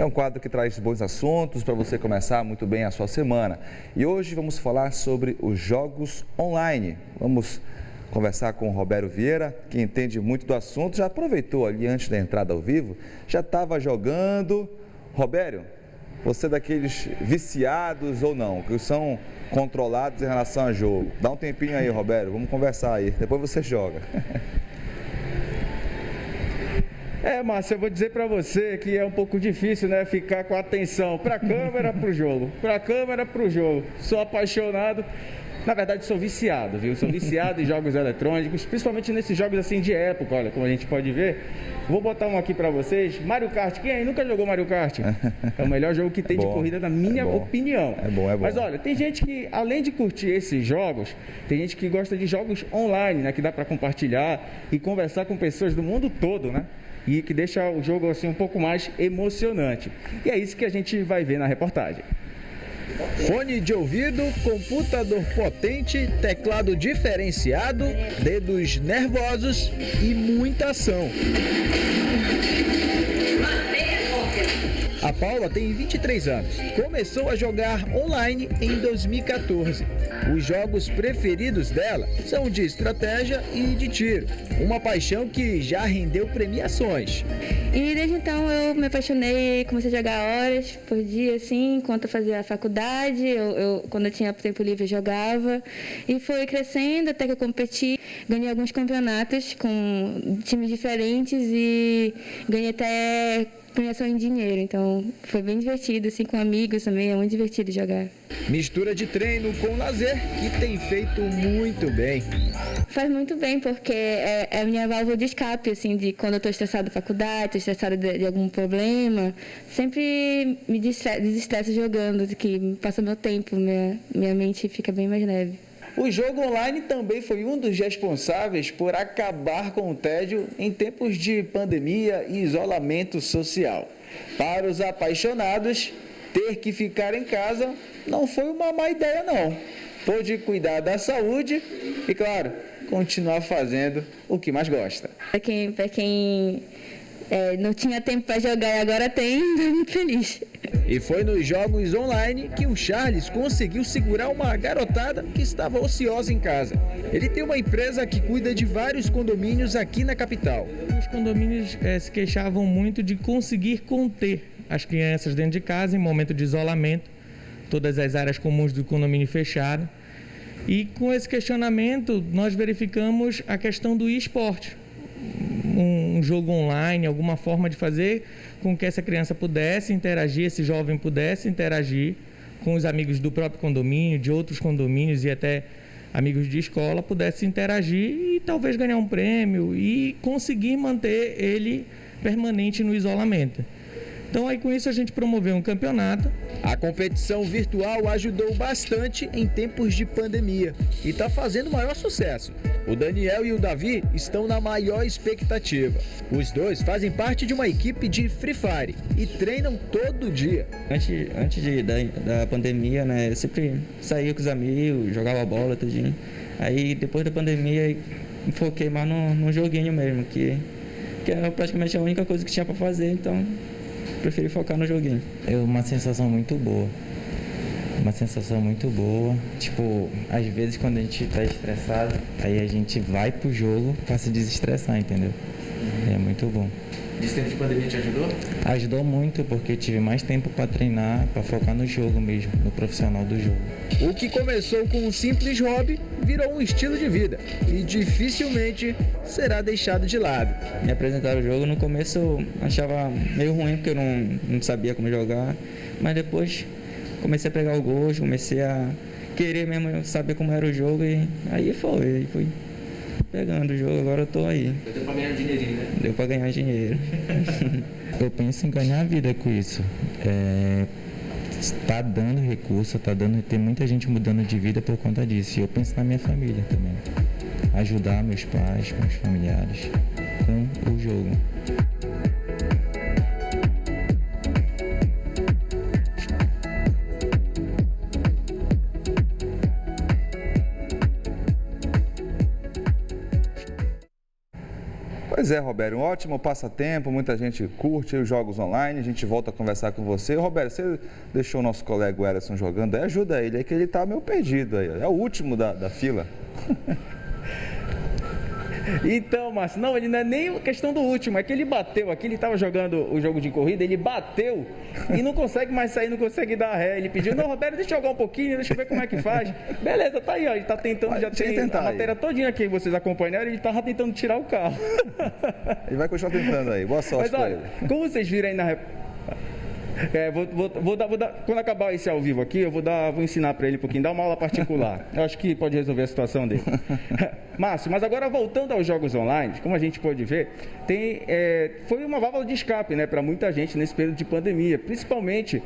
É um quadro que traz bons assuntos para você começar muito bem a sua semana. E hoje vamos falar sobre os jogos online. Vamos conversar com o Robério Vieira, que entende muito do assunto, já aproveitou ali antes da entrada ao vivo, já estava jogando. Robério, você é daqueles viciados ou não, que são controlados em relação a jogo? Dá um tempinho aí, Robério, vamos conversar aí, depois você joga. Márcio, eu vou dizer para você que é um pouco difícil, né, ficar com a atenção para a câmera, para o jogo, para a câmera, para o jogo. Sou apaixonado, na verdade sou viciado, viu? Sou viciado em jogos eletrônicos, principalmente nesses jogos assim de época, olha, como a gente pode ver. Vou botar um aqui para vocês, Mario Kart. Quem aí nunca jogou Mario Kart? É o melhor jogo que tem de corrida, na minha opinião. É bom. Mas olha, tem gente que, além de curtir esses jogos, tem gente que gosta de jogos online, né, que dá para compartilhar e conversar com pessoas do mundo todo, né? E que deixa o jogo assim um pouco mais emocionante. E é isso que a gente vai ver na reportagem. Fone de ouvido, computador potente, teclado diferenciado, dedos nervosos e muita ação. A Paula tem 23 anos. Começou a jogar online em 2014. Os jogos preferidos dela são de estratégia e de tiro. Uma paixão que já rendeu premiações. E desde então eu me apaixonei, comecei a jogar horas por dia, assim, enquanto eu fazia a faculdade. Quando eu tinha tempo livre, eu jogava. E foi crescendo até que eu competi. Ganhei alguns campeonatos com times diferentes e ganhei até premiação em dinheiro, então foi bem divertido, assim, com amigos também, é muito divertido jogar. Mistura de treino com lazer que tem feito muito bem. Faz muito bem, porque é a minha válvula de escape, assim, de quando eu estou estressada da faculdade, estou estressada de algum problema, sempre me desestresso jogando, que passa meu tempo, minha mente fica bem mais leve. O jogo online também foi um dos responsáveis por acabar com o tédio em tempos de pandemia e isolamento social. Para os apaixonados, ter que ficar em casa não foi uma má ideia, não. Pôde cuidar da saúde e, claro, continuar fazendo o que mais gosta. Para quem não tinha tempo para jogar e agora tem, estou muito feliz. E foi nos jogos online que o Charles conseguiu segurar uma garotada que estava ociosa em casa. Ele tem uma empresa que cuida de vários condomínios aqui na capital. Os condomínios se queixavam muito de conseguir conter as crianças dentro de casa em momento de isolamento, todas as áreas comuns do condomínio fechadas. E com esse questionamento nós verificamos a questão do esporte. Um jogo online, alguma forma de fazer com que essa criança pudesse interagir, esse jovem pudesse interagir com os amigos do próprio condomínio, de outros condomínios e até amigos de escola, pudesse interagir e talvez ganhar um prêmio e conseguir manter ele permanente no isolamento. Então, aí com isso a gente promoveu um campeonato. A competição virtual ajudou bastante em tempos de pandemia e está fazendo maior sucesso. O Daniel e o Davi estão na maior expectativa. Os dois fazem parte de uma equipe de Free Fire e treinam todo dia. Antes da pandemia, né, eu sempre saía com os amigos, jogava bola, tudinho. Aí depois da pandemia, me foquei mais no joguinho mesmo, que era praticamente a única coisa que tinha para fazer, então preferi focar no joguinho. É uma sensação muito boa. Tipo, às vezes quando a gente tá estressado, aí a gente vai pro jogo pra se desestressar, entendeu? É muito bom. Esse tempo de pandemia te ajudou? Ajudou muito, porque eu tive mais tempo para treinar, para focar no jogo mesmo, no profissional do jogo. O que começou com um simples hobby virou um estilo de vida e dificilmente será deixado de lado. Me apresentaram o jogo, no começo eu achava meio ruim, porque eu não sabia como jogar, mas depois comecei a pegar o gosto, comecei a querer mesmo saber como era o jogo e aí fui pegando o jogo, agora eu tô aí. Deu pra ganhar dinheirinho, né? Deu pra ganhar dinheiro. Eu penso em ganhar a vida com isso. Está dando recurso, tem muita gente mudando de vida por conta disso. E eu penso na minha família também. Ajudar meus pais, meus familiares com o jogo. Pois é, Roberto, um ótimo passatempo, muita gente curte os jogos online, a gente volta a conversar com você. Roberto, você deixou o nosso colega Werson jogando, aí ajuda ele, é que ele está meio perdido aí, é o último da fila. Então, Márcio, não, ele não é nem questão do último, é que ele bateu aqui, ele estava jogando o jogo de corrida, ele bateu e não consegue mais sair, não consegue dar ré. Ele pediu, não, Roberto, deixa eu jogar um pouquinho, deixa eu ver como é que faz. Beleza, tá aí, ó, ele tá tentando, já tem a matéria todinha que vocês acompanharam, ele tava tentando tirar o carro. Ele vai continuar tentando aí, boa sorte para ele. Como vocês viram aí na... vou dar, quando acabar esse ao vivo aqui, eu vou ensinar para ele um pouquinho, dar uma aula particular. Eu acho que pode resolver a situação dele. Márcio, mas agora voltando aos jogos online, como a gente pode ver, foi uma válvula de escape, né, para muita gente nesse período de pandemia, principalmente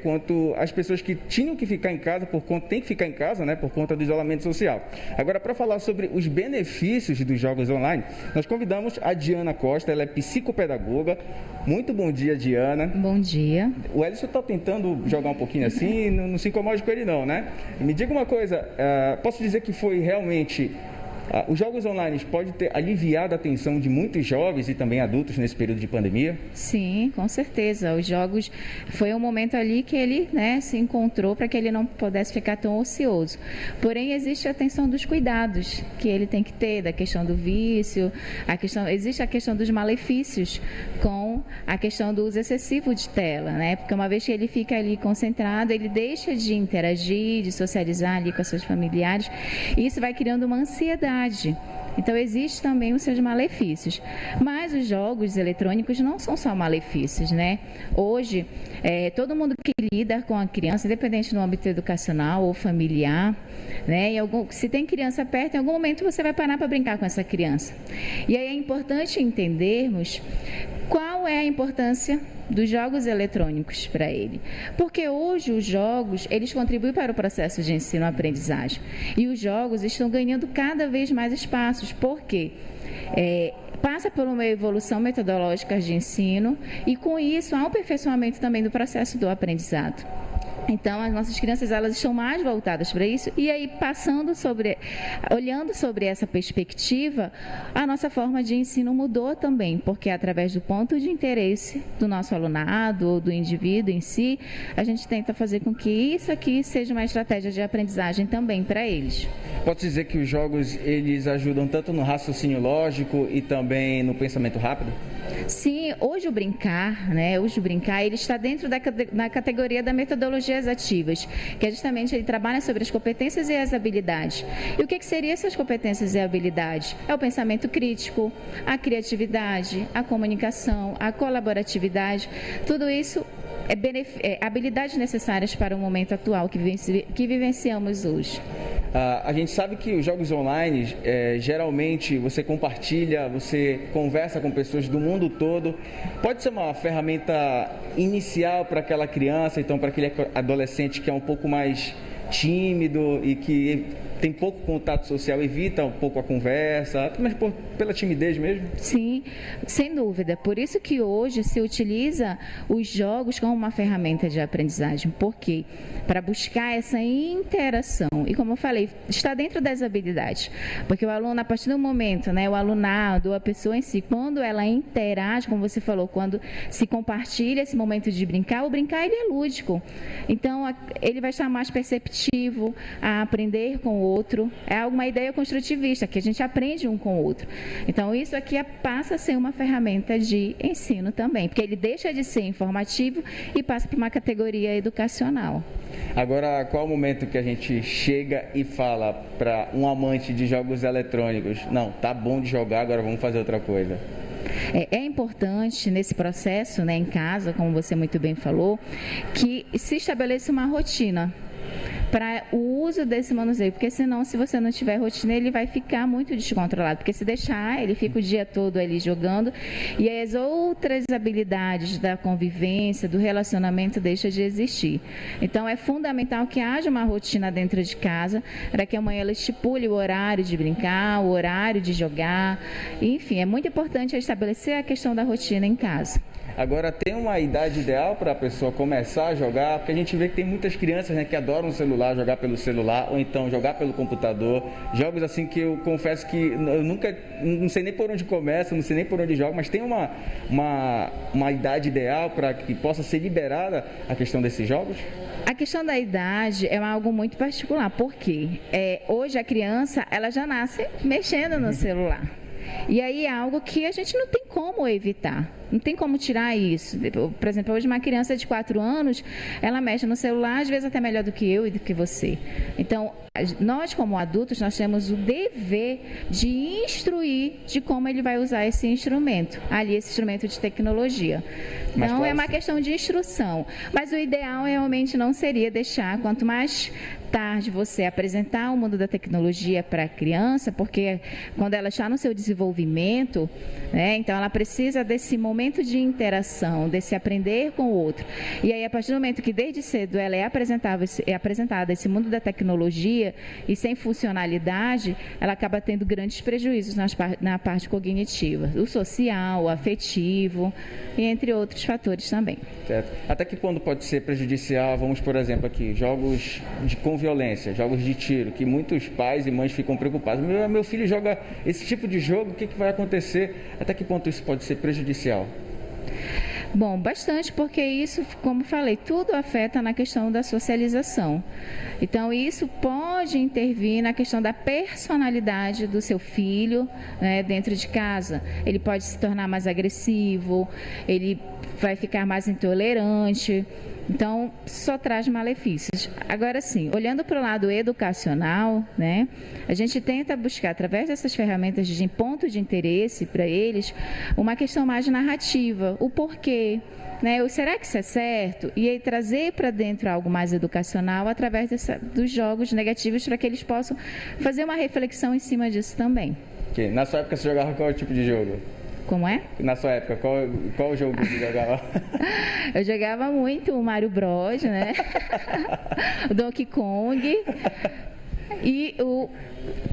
quanto às pessoas que tinham que ficar em casa tem que ficar em casa, né, por conta do isolamento social. Agora, para falar sobre os benefícios dos jogos online, nós convidamos a Diana Costa, ela é psicopedagoga. Muito bom dia, Diana. Bom dia. O Ellison está tentando jogar um pouquinho assim, não se incomode com ele não, né? Me diga uma coisa, posso dizer que foi realmente... Os jogos online podem ter aliviado a atenção de muitos jovens e também adultos nesse período de pandemia? Sim, com certeza. Os jogos foi um momento ali que ele, né, se encontrou para que ele não pudesse ficar tão ocioso. Porém, existe a atenção dos cuidados que ele tem que ter, da questão do vício, existe a questão dos malefícios com a questão do uso excessivo de tela, né? Porque uma vez que ele fica ali concentrado, ele deixa de interagir, de socializar ali com os seus familiares, e isso vai criando uma ansiedade. Então, existe também os seus malefícios. Mas os jogos eletrônicos não são só malefícios, né? Hoje, todo mundo que lida com a criança, independente do âmbito educacional ou familiar, né? Se tem criança perto, em algum momento você vai parar para brincar com essa criança. E aí é importante entendermos qual é a importância dos jogos eletrônicos para ele. Porque hoje os jogos, eles contribuem para o processo de ensino-aprendizagem. E os jogos estão ganhando cada vez mais espaços. Por quê? Passa por uma evolução metodológica de ensino e, com isso, há um aperfeiçoamento também do processo do aprendizado. Então, as nossas crianças, elas estão mais voltadas para isso, e aí olhando sobre essa perspectiva, a nossa forma de ensino mudou também, porque através do ponto de interesse do nosso alunado ou do indivíduo em si, a gente tenta fazer com que isso aqui seja uma estratégia de aprendizagem também para eles. Pode dizer que os jogos, eles ajudam tanto no raciocínio lógico e também no pensamento rápido? Sim, hoje o brincar, né? Ele está dentro da categoria da metodologias ativas, que é justamente ele trabalha sobre as competências e as habilidades. E o que seriam essas competências e habilidades? É o pensamento crítico, a criatividade, a comunicação, a colaboratividade, tudo isso habilidades necessárias para o momento atual que vivenciamos hoje. A gente sabe que os jogos online, geralmente você compartilha, você conversa com pessoas do mundo todo. Pode ser uma ferramenta inicial para aquela criança, então para aquele adolescente que é um pouco mais tímido e que tem pouco contato social, evita um pouco a conversa, mas pela timidez mesmo? Sim, sem dúvida. Por isso que hoje se utiliza os jogos como uma ferramenta de aprendizagem. Por quê? Para buscar essa interação. E como eu falei, está dentro das habilidades. Porque o aluno, a partir do momento, né, o alunado, a pessoa em si, quando ela interage, como você falou, quando se compartilha esse momento de brincar, o brincar ele é lúdico. Então, ele vai estar mais perceptivo a aprender com o outro. É uma ideia construtivista, que a gente aprende um com o outro. Então, isso aqui passa a ser uma ferramenta de ensino também, porque ele deixa de ser informativo e passa para uma categoria educacional. Agora, qual é o momento que a gente chega e fala para um amante de jogos eletrônicos, não, tá bom de jogar, agora vamos fazer outra coisa? É importante nesse processo, né, em casa, como você muito bem falou, que se estabeleça uma rotina para o uso desse manuseio, porque senão, se você não tiver rotina, ele vai ficar muito descontrolado, porque se deixar, ele fica o dia todo ali jogando e as outras habilidades da convivência, do relacionamento deixam de existir. Então, é fundamental que haja uma rotina dentro de casa, para que a mãe ela estipule o horário de brincar, o horário de jogar, enfim, é muito importante estabelecer a questão da rotina em casa. Agora, tem uma idade ideal para a pessoa começar a jogar, porque a gente vê que tem muitas crianças, né, que adoram o celular, celular, jogar pelo celular, ou então jogar pelo computador. Jogos assim que eu confesso que eu nunca, não sei nem por onde começa, não sei nem por onde jogo, mas tem uma idade ideal para que possa ser liberada a questão desses jogos? A questão da idade é algo muito particular, porque hoje a criança ela já nasce mexendo no celular. E aí é algo que a gente não tem como evitar, não tem como tirar isso. Por exemplo, hoje uma criança de 4 anos, ela mexe no celular, às vezes até melhor do que eu e do que você. Então, nós como adultos, nós temos o dever de instruir de como ele vai usar esse instrumento de tecnologia. Então, é uma questão de instrução. Mas o ideal realmente não seria deixar, quanto mais tarde você apresentar o mundo da tecnologia para a criança, porque quando ela está no seu desenvolvimento, né, então ela precisa desse momento de interação, desse aprender com o outro. E aí, a partir do momento que desde cedo ela é apresentada esse mundo da tecnologia e sem funcionalidade, ela acaba tendo grandes prejuízos na parte cognitiva, o social, o afetivo, e entre outros fatores também. Certo. Até que ponto pode ser prejudicial, vamos, por exemplo, aqui, jogos com violência, jogos de tiro, que muitos pais e mães ficam preocupados. Meu filho joga esse tipo de jogo, o que vai acontecer? Até que ponto isso pode ser prejudicial? Bom, bastante, porque isso, como falei, tudo afeta na questão da socialização. Então, isso pode intervir na questão da personalidade do seu filho, né, dentro de casa. Ele pode se tornar mais agressivo, ele vai ficar mais intolerante. Então, só traz malefícios. Agora sim, olhando para o lado educacional, né, a gente tenta buscar, através dessas ferramentas de ponto de interesse para eles, uma questão mais narrativa, o porquê, né, será que isso é certo? E aí trazer para dentro algo mais educacional através dos jogos negativos, para que eles possam fazer uma reflexão em cima disso também. Okay. Na sua época você jogava qual tipo de jogo? Como é? Na sua época, qual jogo você jogava? Eu jogava muito o Mario Bros, né? O Donkey Kong e o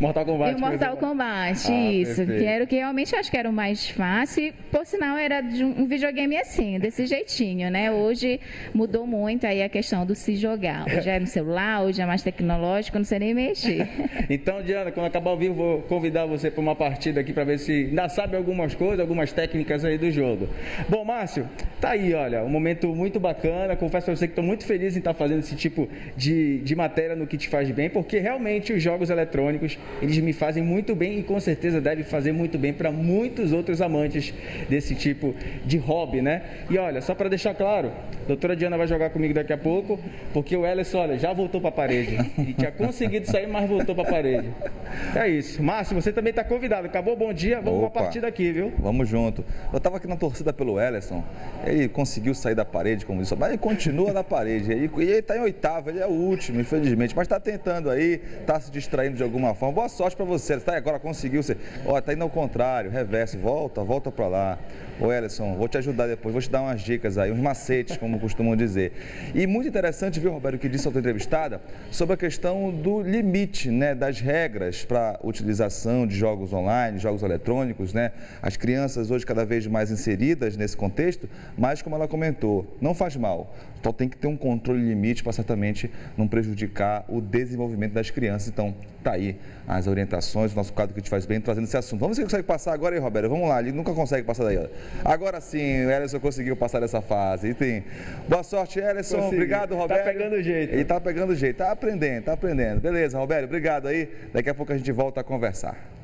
Mortal Kombat. E o Mortal Kombat, isso. Perfeito. Que era o que realmente eu acho que era o mais fácil. E, por sinal, era de um videogame assim, desse jeitinho, né? Hoje mudou muito aí a questão do se jogar. Hoje é no celular, hoje é mais tecnológico, não sei nem mexer. Então, Diana, quando acabar o vídeo, vou convidar você para uma partida aqui para ver se ainda sabe algumas coisas, algumas técnicas aí do jogo. Bom, Márcio, tá aí, olha, um momento muito bacana. Confesso para você que estou muito feliz em estar fazendo esse tipo de matéria no que te faz bem, porque realmente os jogos eletrônicos, eles me fazem muito bem e com certeza devem fazer muito bem para muitos outros amantes desse tipo de hobby, né? E olha, só para deixar claro, a doutora Diana vai jogar comigo daqui a pouco, porque o Ellerson, olha, já voltou para a parede. Ele tinha conseguido sair, mas voltou para a parede. É isso. Márcio, você também está convidado. Acabou, bom dia, vamos para a partida aqui, viu? Vamos junto. Eu estava aqui na torcida pelo Ellerson, ele conseguiu sair da parede, como disse, mas ele continua na parede. E ele está em oitavo, ele é o último, infelizmente, mas está tentando aí, está se distraindo de alguma forma. Boa sorte para você, está agora conseguiu ser. Olha, está indo ao contrário, reverso, volta para lá. Ô Ellerson, vou te ajudar depois, vou te dar umas dicas aí, uns macetes, como costumam dizer. E muito interessante, viu, Roberto, o que disse a outra entrevistada sobre a questão do limite, né, das regras para utilização de jogos online, jogos eletrônicos, né? As crianças hoje cada vez mais inseridas nesse contexto, mas como ela comentou, não faz mal. Então tem que ter um controle limite para certamente não prejudicar o desenvolvimento das crianças. Então, tá aí as orientações, o nosso quadro que te faz bem, trazendo esse assunto. Vamos ver se consegue passar agora aí, Roberto. Vamos lá, ele nunca consegue passar daí. Ó. Agora sim, o Ellerson conseguiu passar dessa fase. Boa sorte, Ellerson. Consegui. Obrigado, Roberto. Tá pegando o jeito. Ele tá pegando o jeito, tá aprendendo. Beleza, Roberto, obrigado aí. Daqui a pouco a gente volta a conversar.